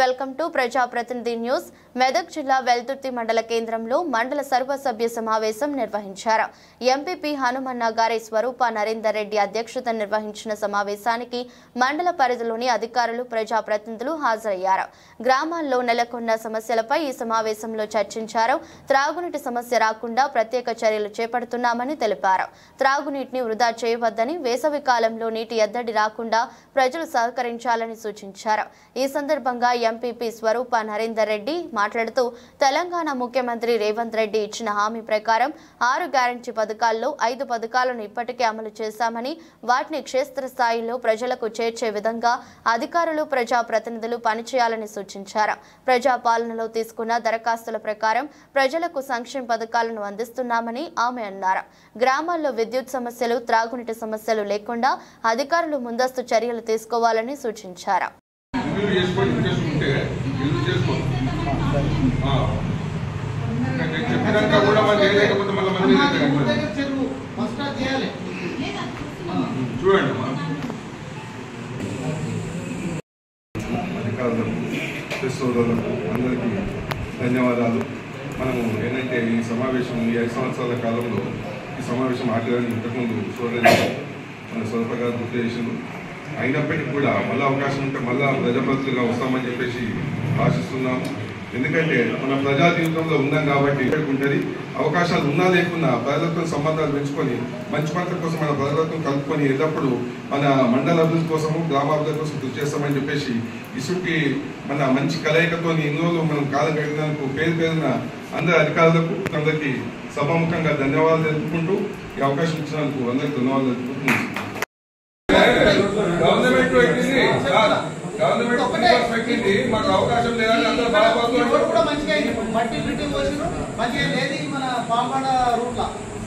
Welcome to ప్రజాప్రతినిధి news. Medak జిల్లా వెల్దుర్తి మండల కేంద్రంలో మండల సర్వసభ్య సమావేశం నిర్వహించారు. ఎంపీపీ హనుమన్న గారి స్వరూప నరేందర్ రెడ్డి అధ్యక్షతన నిర్వహించిన సమావేశానికి మండల పరిధిలోని అధికారులు, ప్రజాప్రతినిధులు హాజరయ్యారు. గ్రామాల్లో నెలకొన్న సమస్యలపై ఈ సమావేశంలో చర్చించారు. త్రాగునీటి సమస్య రాకుండా ప్రత్యేక చర్యలు చేపడుతున్నామని తెలిపారు. త్రాగునీటిని వృధా చేయవద్దని, వేసవి కాలంలో నీటి ఎద్దడి రాకుండా ప్రజలు సహకరించాలని సూచించారు. ఈ సందర్భంగా ఎంపీపీ స్వరూప నరేందర్ రెడ్డి మాట్లాడుతూ తెలంగాణ ముఖ్యమంత్రి రేవంత్ రెడ్డి ఇచ్చిన హామీ ప్రకారం 6 గ్యారంటీ పథకాల్లో 5 పథకాలను ఇప్పటికే అమలు చేశామని, వాటిని క్షేత్రస్థాయిలో ప్రజలకు చేర్చే విధంగా అధికారులు, ప్రజాప్రతినిధులు పనిచేయాలని సూచించారు. ప్రజాపాలనలో తీసుకున్న దరఖాస్తుల ప్రకారం ప్రజలకు సంక్షేమ పథకాలను అందిస్తున్నామని ఆమె అన్నారు. గ్రామాల్లో విద్యుత్ సమస్యలు, త్రాగునీటి సమస్యలు లేకుండా అధికారులు ముందస్తు చర్యలు తీసుకోవాలని సూచించారు. అందరికీ ధన్యవాదాలు. మనము ఏంటంటే ఈ సమావేశం ఈ 5 సంవత్సరాల కాలంలో ఈ సమావేశం ఆటగాని ఇంతకుముందు మన స్వరూప గారు గుర్తు చేసిండు. అయినప్పటికీ కూడా మళ్ళీ అవకాశం ఉంటే మళ్ళీ ప్రజాప్రతినిధులుగా వస్తామని చెప్పేసి ఆశిస్తున్నాము. ఎందుకంటే మన ప్రజా జీవితంలో ఉన్నాం కాబట్టి ఉంటుంది. అవకాశాలు ఉన్నా లేకున్నా ప్రజలతో సంబంధాలు పెంచుకొని మంచి పనుల కోసం మన ప్రజలతో కలుపుకొని ఎల్లప్పుడూ మన మండల అభివృద్ధి కోసము, గ్రామాభివృద్ధి కోసం కృషి చేస్తామని చెప్పేసి ఇసుకి మన మంచి కలయికతో ఇన్ని రోజులు మనం కాలం గడిపినందుకు పేరున అందరి అధికారులకు అందరికీ సభాముఖంగా ధన్యవాదాలు తెలుపుకుంటూ ఈ అవకాశం ఇచ్చినందుకు అందరికీ ధన్యవాదాలు తెలుపుకుంటున్నాను. గవర్నమెంట్ పెట్టింది, మాకు అవకాశం లేదని అందరూ కూడా మంచిగా మట్టి బిట్టి పోసిన మంచిగా లేదు. మన పాంబండ రూట్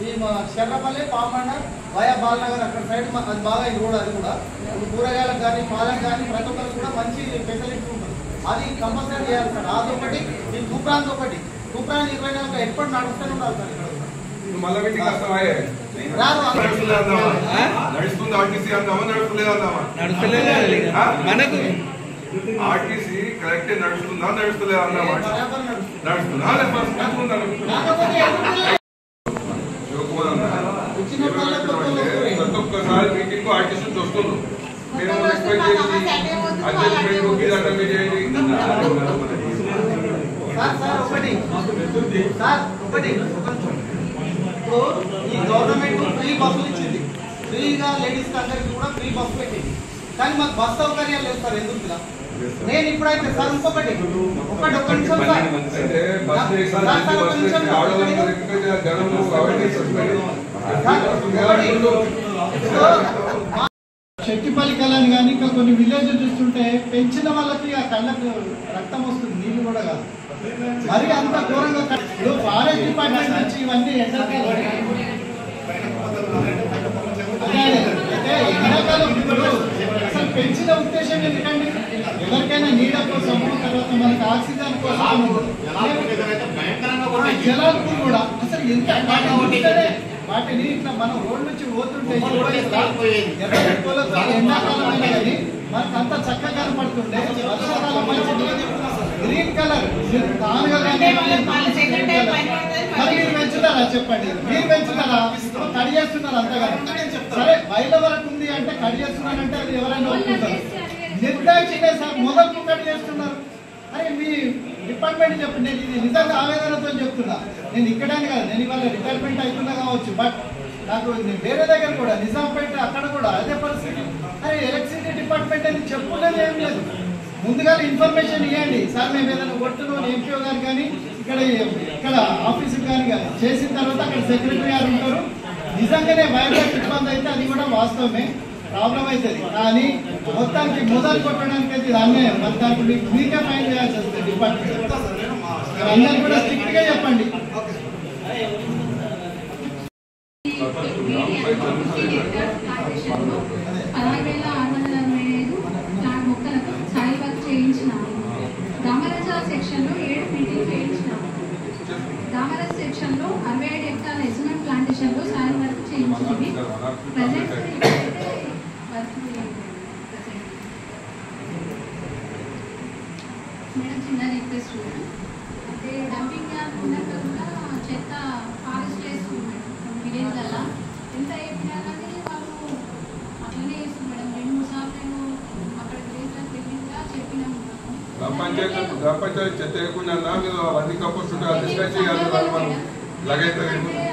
ఈ శర్రపల్లి పాంబండ వయా బాలనగర్ అక్కడ సైడ్ అది బాగా ఈ రోడ్. అది కూడా కూరగాయలకు కానీ పాలకు కానీ ప్రతి ఒక్కరికి కూడా మంచి ఫెసిలిటీ ఉంటుంది. అది కంపల్సరీ చేయాలి సార్. అదొకటి, ఈ తూప్రాంత్ ఒకటి. తూప్రాంత్ 24 ఎప్పుడు నడుస్తూనే ఉండాలి సార్. ఇక్కడ నడుస్తుంది ఆర్టీసీ అందామా, నడుస్తలేదు మనకు ఆర్టీసీ కరెక్టే నడుస్తుందా, నడుస్తలేదు అందామా, నడుస్తుందా ప్రతి ఒక్కసారి మీటింగ్ ఆర్టీసీ వస్తుంది. మేము ఎక్స్పెక్ట్ చేసి ఈ గవర్నమెంట్ ఫ్రీ బస్సులు ఇచ్చింది. ఫ్రీగా లేడీస్ అందరికి కూడా ఫ్రీ బస్సు పెట్టింది. కానీ మాకు బస్ సౌకర్యాలు లేదు సార్. ఎందుకు నేను ఇప్పుడైతే సార్ ఒక్క నిమిషం శెట్టిపల్లి కళని కానీ ఇంకా కొన్ని విలేజ్ చూస్తుంటే పెంచిన వాళ్ళకి ఆ కళ్ళకు రక్తం వస్తుంది, నీళ్లు కూడా కాదు. మరి అంత ఘోరంగా ఫారెస్ట్ డిపార్ట్మెంట్ నుంచి ఇవన్నీ ఎండాకాలం అసలు పెంచిన ఉద్దేశం ఎందుకండి? ఎవరికైనా నీడ కోసము, తర్వాత మనకి ఆక్సిజన్ కోసం, జలాలకు కూడా అసలు ఎంత వాటిని ఇట్లా మనం రోడ్ నుంచి పోతుంటే ఎండాకాలం అయినా కానీ మనకు అంత చక్కగా కనపడుతుండే. వర్షాకాలం గ్రీన్ కలర్ మరి మీరు పెంచుతారా చెప్పండి? మీరు పెంచుతారా? కడి చేస్తున్నారు అంతగా. సరే బయట వరకు ఉంది అంటే కడి చేస్తున్నారంటే అది ఎవరైనా ఒప్పుకుంటారు. నిర్దాక్షిణ్య సార్ మొదలు కడి చేస్తున్నారు. అరే మీ డిపార్ట్మెంట్ చెప్పండి. నేను ఇది నిజంగా ఆవేదనతో చెప్తున్నా. నేను ఇక్కడని కాదు, నేను ఇవాళ రిటైర్మెంట్ అవుతున్నా కావచ్చు, బట్ నాకు వేరే దగ్గర కూడా నిజాంపేట అక్కడ కూడా అదే పరిస్థితి. అరే ఎలక్ట్రిసిటీ డిపార్ట్మెంట్ అని చెప్పుకునేది ఏం లేదు. ముందుగా ఇన్ఫర్మేషన్ ఇవ్వండి సార్, మేము ఏదైనా కొట్టున్నాం ఎంపీఓ గారు కానీ ఇక్కడ ఆఫీసుకి కానీ చేసిన తర్వాత అక్కడ సెక్రటరీ గారు ఉంటారు. నిజంగానే వైరస్ ఇబ్బంది అయితే అది కూడా వాస్తవమే, ప్రాబ్లం అవుతుంది. కానీ మొత్తానికి మొదలు కొట్టడానికి అయితే ఇది అన్యాయం. మరి దానికి మీకే ఫైన్ చేయాల్సి వస్తుంది డిపార్ట్మెంట్. అందరూ కూడా స్ట్రిక్ట్ గా చెప్పండి. 16,645 ప్లాంట్ మొక్కలకు సాయిల్ వర్క్ చేయించినాము. దామరజ సెక్షన్లో 7 మీటింగ్ చేయించినాము. దామరజ సెక్షన్లో 65 హెక్టార్ల ఎస్ఎన్ఎం ప్లాంటేషన్లో సాయిల్ వర్క్ చేయించింది. ప్రజెంట్ వర్క్ మేడం చిన్న రిక్వెస్ట్ మేడం, అంటే డంపింగ్ యార్డ్ ఉన్నాక కూడా చెత్త ఫారెస్ట్ చేస్తుంది మేడం విలేజ్లలో. ఎంత చెప్పినా కానీ వాళ్ళు అట్లనే చేస్తుంది మేడం. 2-3 సార్లు నేను అక్కడ విలేజ్లో వెళ్ళిగా చెప్పినాము. గ్రామ పంచాయతీ చెత్త వేయకుండా మీరు అవన్నీ కంపోస్ట్ ఉంటే అది డిస్కస్ చేయాలి. మనం లగైతే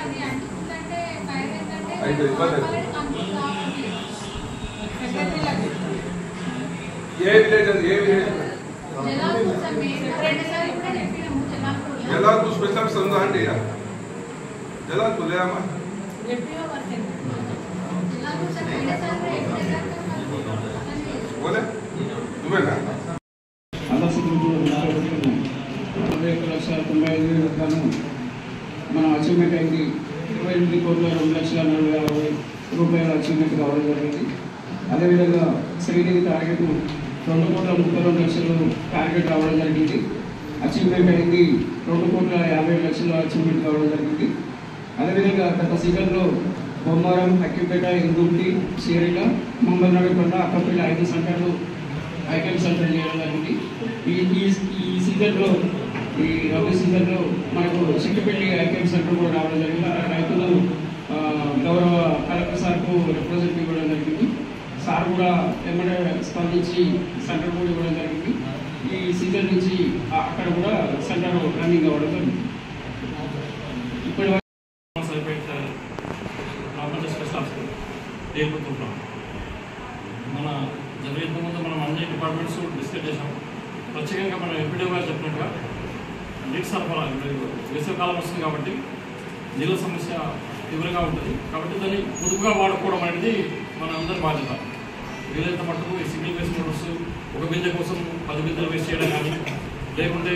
అది అంటుకుందంటే ఫైర్ ఏంటంటే అయితే ఇబ్బంది ఏ విలేజ్ అది ఏ విలేజ్ జలాల్కు స్పెషల్ ఉందా అండి? జలాల్కు లేదమ్మా. నువ్వేనా? 1,91,95,000 మన అచీవ్మెంట్ అయింది. 28,02,40,000 రూపాయల అచీవ్మెంట్ కావడం జరిగింది. అదేవిధంగా శ్రీనిధి టార్గెట్ 2,32,00,000 టార్గెట్ రావడం జరిగింది. అచీవ్మెంట్ అయింది 2,50,00,000 అచీవ్మెంట్ కావడం జరిగింది. అదేవిధంగా గత సీజన్లో బొమ్మారం, అక్కిపేట, ఇందుర్తి, చీరిక, ముంబై నగరకొండ, అక్కపల్లి 5 సెంటర్లు ఐకేఎం సెంటర్ చేయడం జరిగింది. ఈ సీజన్లో ఈ రబీ సీజన్లో మనకు చిట్టుపల్లి ఐకేఎం సెంటర్ కూడా రావడం జరిగింది. అక్కడ రైతులు గౌరవ కలెక్టర్ సార్కు రిప్రజెంట్ ఇవ్వడం జరిగింది. సార్ కూడా ఏమైనా స్పందించి సెంటర్ కూడా ఇవ్వడం జరిగింది. ఈ సీజన్ నుంచి అక్కడ కూడా సెంటర్ రన్నింగ్ అవ్వడం జరిగింది. ఇప్పటి మన జరిగే ముందు మనం అన్ని డిపార్ట్మెంట్స్ డిస్కస్ చేసాం. ప్రత్యేకంగా మనం ఎంపీడీ గారు చెప్పినట్టుగా నీటి సరఫరా వేసవికాలం వస్తుంది కాబట్టి నీళ్ళ సమస్య తీవ్రంగా ఉంటుంది. కాబట్టి దాన్ని పొదుపుగా వాడుకోవడం అనేది మన అందరి బాధ్యత. వీలైనంత మట్టుకు ఈ సింగిల్ వేస్ట్ మోటార్స్ ఒక బిందె కోసం 10 బిందెలు వేస్ట్ చేయడం కానీ, లేకుంటే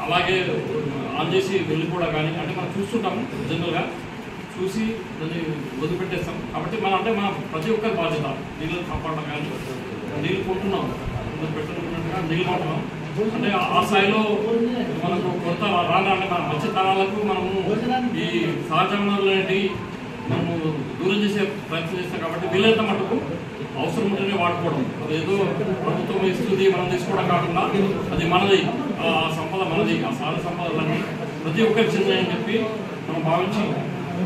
అలాగే ఆన్ చేసి వెళ్ళిపోవడం కానీ, అంటే మనం చూస్తుంటాము జనరల్గా చూసి దాన్ని వదిలిపెట్టేస్తాం. కాబట్టి మన ప్రతి ఒక్కరి బాధ్యత నీళ్ళు కాపాడడం కానీ, నీళ్ళు కొంటున్నాం పెట్టుకున్నట్టుగా నీళ్ళు కొంటున్నాం అంటే ఆ స్థాయిలో మనకు కొత్త అంటే మన మత్స్యతనాలకు మనము ఈ సహజ వనరులు అనేవి మనము దూరం చేసే ప్రయత్నం చేస్తాం. కాబట్టి వీలైనంత మటుకు అవసరం ఉంటేనే వాడుకోవడం. అదేదో ప్రభుత్వం ఇస్తుంది మనం తీసుకోవడం కాకుండా అది మనది, ఆ సంపద మనది, ఆ సహజ సంపదలన్నీ ప్రతి ఒక్కరికి చెందాయని చెప్పి మనం భావించి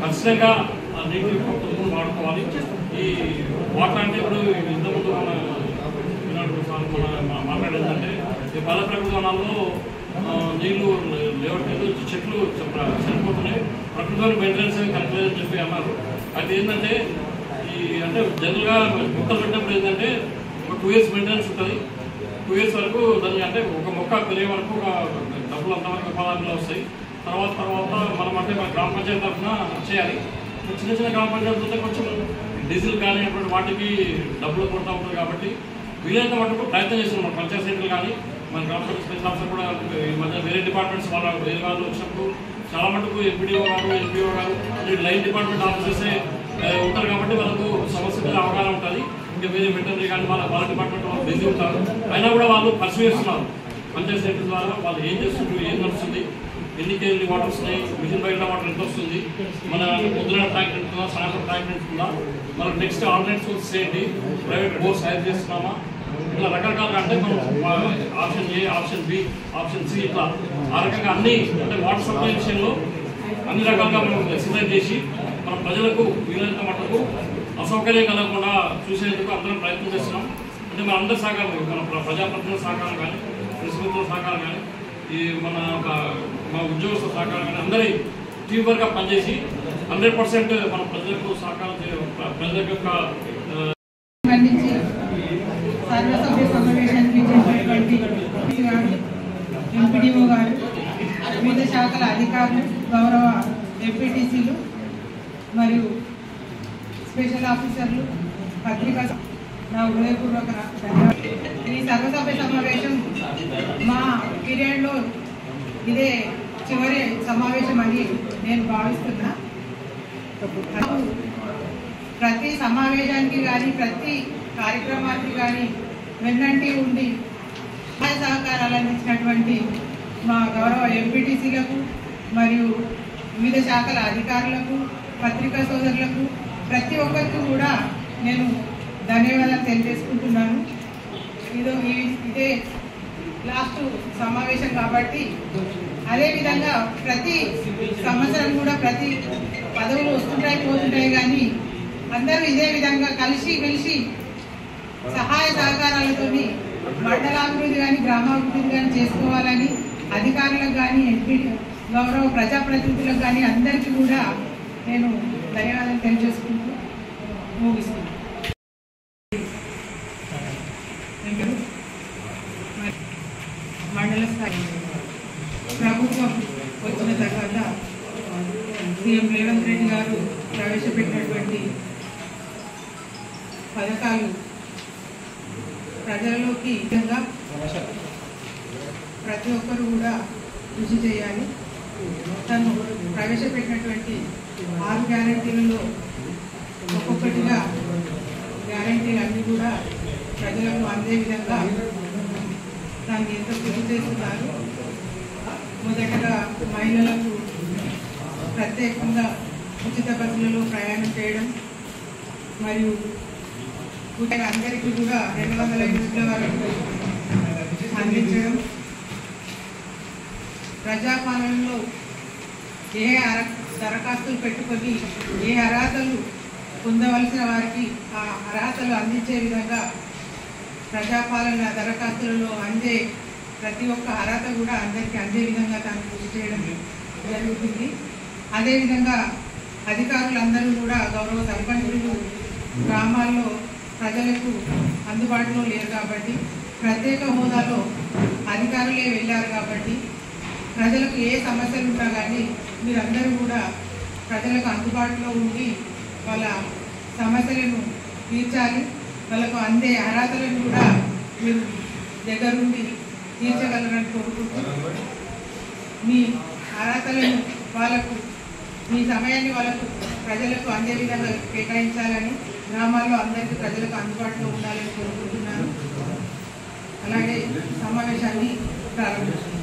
ఖచ్చితంగా ఆ నీటి పొదుపును వాడుకోవాలి. ఈ వాటర్ అంటే ఇప్పుడు ఇంతకుముందు మన మాట్లాడేదంటే ఈ పల్లె ప్రకృతి వనాల్లో నీళ్లు లేవట్లేదు, చెట్లు చనిపోతున్నాయి, ప్రకృతిని మెయింటెనెన్స్ కరెక్ట్ లేదని చెప్పి అన్నారు. అది ఏంటంటే ఈ అంటే జనరల్గా మొక్కలు పెట్టినప్పుడు ఏంటంటే ఒక 2 years మెయింటెనెన్స్ ఉంటుంది. 2 years వరకు దాన్ని అంటే ఒక మొక్క పెరిగే వరకు ఒక డబ్బులు అంతవరకు ఉపాధి వస్తాయి. తర్వాత మనం అంటే మన గ్రామ పంచాయతీ తరఫున చేయాలి. చిన్న గ్రామ పంచాయతీలతో కొంచెం డీజిల్ కానీ అటువంటి వాటికి డబ్బులు కొడతా ఉంటుంది. కాబట్టి వీలైనంత మటుకు ప్రయత్నం చేస్తున్నాం. మన పంచాయతీ సెంటర్లు కానీ మన గ్రామ పంచాయతీ స్పెషల్ ఆఫీసర్ కూడా ఈ మధ్య వేరే డిపార్ట్మెంట్స్ వేరే వాళ్ళు వచ్చినప్పుడు చాలా మటుకు ఎంపీడీఓ గారు, ఎంపీఓ గారు లైన్ డిపార్ట్మెంట్ ఆఫీసర్సే ఉంటారు. కాబట్టి వాళ్ళకు సమస్య మీద అవగాహన ఉంటుంది. ఇంకా వేరే వెటర్నరీ కానీ వాళ్ళ డిపార్ట్మెంట్ వాళ్ళు బిజీ ఉంటారు. అయినా కూడా వాళ్ళు పర్సూ చేస్తున్నారు పంచాయతీ సెంటర్ ద్వారా. వాళ్ళు ఏం చేస్తున్నారు, ఏం నడుస్తుంది, ఎన్ని కేజీలు వాటర్ వస్తున్నాయి, మిషన్ బయట వాటర్ ఎంత వస్తుంది, మన పొద్దున ట్యాంక్ ఉంటుందా, సాయంత్రం ట్యాంక్ ఉంటుందా, మన నెక్స్ట్ ఆల్టర్నేట్ సోర్సెస్ ఏంటి, ప్రైవేట్ బోర్స్ హైర్ చేస్తున్నామా, ఇలా రకరకాలుగా అంటే మనం option A, option B, option C, ఇట్లా ఆ రకంగా అన్ని అంటే వాటర్ సప్లై విషయంలో అన్ని రకాలుగా మనం ఎక్సర్సైజ్ చేసి మన ప్రజలకు వీలైనంత మటుకు అసౌకర్యం కలగకుండా చూసేందుకు అందరం ప్రయత్నం చేస్తున్నాం. అంటే మన అందరి సహకారం, మన ప్రజాప్రతినిధుల సహకారం కానీ, ప్రెసిడెంట్ల సహకారం కానీ, ఈ మన ఉద్యోగస్తుల సహకారం కానీ అందరి టీం వర్క్గా పనిచేసి 100% మన ప్రజలకు సహకారం ప్రజల యొక్క సర్వసభ్య సమావేశానికి చేసినటువంటి ఎంపీడీఓ గారు, వివిధ శాఖల అధికారులు, గౌరవ ఎంపీటీసీలు మరియు స్పెషల్ ఆఫీసర్లు, పత్రికా నా హృదయపూర్వక ధన్యవాదాలు. ఈ సర్వసభ్య సమావేశం మా పీరియడ్లో ఇదే చివరి సమావేశం అని నేను భావిస్తున్నా. ప్రతి సమావేశానికి కానీ ప్రతి కార్యక్రమానికి కానీ వెన్నంటి ఉండి సహాయ సహకారాలు అందించినటువంటి మా గౌరవ ఎంపీటీసీలకు మరియు వివిధ శాఖల అధికారులకు, పత్రికా సోదరులకు ప్రతి ఒక్కరికి కూడా నేను ధన్యవాదాలు తెలియజేసుకుంటున్నాను. ఇదే లాస్ట్ సమావేశం కాబట్టి అదేవిధంగా ప్రతి సంవత్సరం కూడా ప్రతి పదవులు వస్తుంటాయి పోతుంటాయి, కానీ అందరూ ఇదే విధంగా కలిసి మెలిసి సహాయ సహకారాలతో మండలాభివృద్ధి కానీ గ్రామాభివృద్ధి కానీ చేసుకోవాలని అధికారులకు కానీ ఎంపీ గౌరవ ప్రజాప్రతినిధులకు కానీ అందరికీ కూడా నేను ధన్యవాదాలు తెలియజేసుకుంటూ ముగిస్తున్నాను. మండల స్థాయి ప్రభుత్వం వచ్చిన తర్వాత సీఎం రేవంత్ రెడ్డి గారు ప్రవేశపెట్టినటువంటి పథకాలు ప్రజలలోకి విధంగా ప్రతి ఒక్కరు కూడా కృషి చేయాలి. తను ప్రవేశపెట్టినటువంటి 6 గ్యారెంటీలలో ఒక్కొక్కటిగా గ్యారెంటీలు అన్నీ కూడా ప్రజలకు అందే విధంగా దాన్ని ఎంతో కృషి చేస్తున్నారు. మొదటగా మహిళలకు ప్రత్యేకంగా ఉచిత బస్సులలో ప్రయాణం చేయడం మరియు అందరికీ కూడా 200 యూనిట్ల వరకు అందించడం, ప్రజాపాలనలో ఏ దరఖాస్తులు పెట్టుకొని ఏ అర్హతలు పొందవలసిన వారికి ఆ అర్హతలు అందించే విధంగా ప్రజాపాలన దరఖాస్తులలో అందే ప్రతి ఒక్క అర్హత కూడా అందరికీ అందే విధంగా తాను కృషి చేయడం జరుగుతుంది. అదేవిధంగా అధికారులందరూ కూడా గౌరవ సర్పంచులు గ్రామాల్లో ప్రజలకు అందుబాటులో లేరు కాబట్టి ప్రత్యేక హోదాలో అధికారులే వెళ్ళారు కాబట్టి ప్రజలకు ఏ సమస్యలు ఉన్నా కానీ మీరందరూ కూడా ప్రజలకు అందుబాటులో ఉండి వాళ్ళ సమస్యలను తీర్చాలి. వాళ్ళకు అందే అర్హతలను కూడా మీరు దగ్గరుండి తీర్చగలరని కోరుకుంటున్నాను. మీ అర్హతలను వాళ్ళకు మీ సమయాన్ని వాళ్ళకు ప్రజలకు అందే విధంగా కేటాయించాలని, గ్రామాల్లో అందరికీ ప్రజలకు అందుబాటులో ఉండాలని కోరుకుంటున్నాను. అలాగే సమావేశాన్ని ప్రారంభిస్తున్నాను.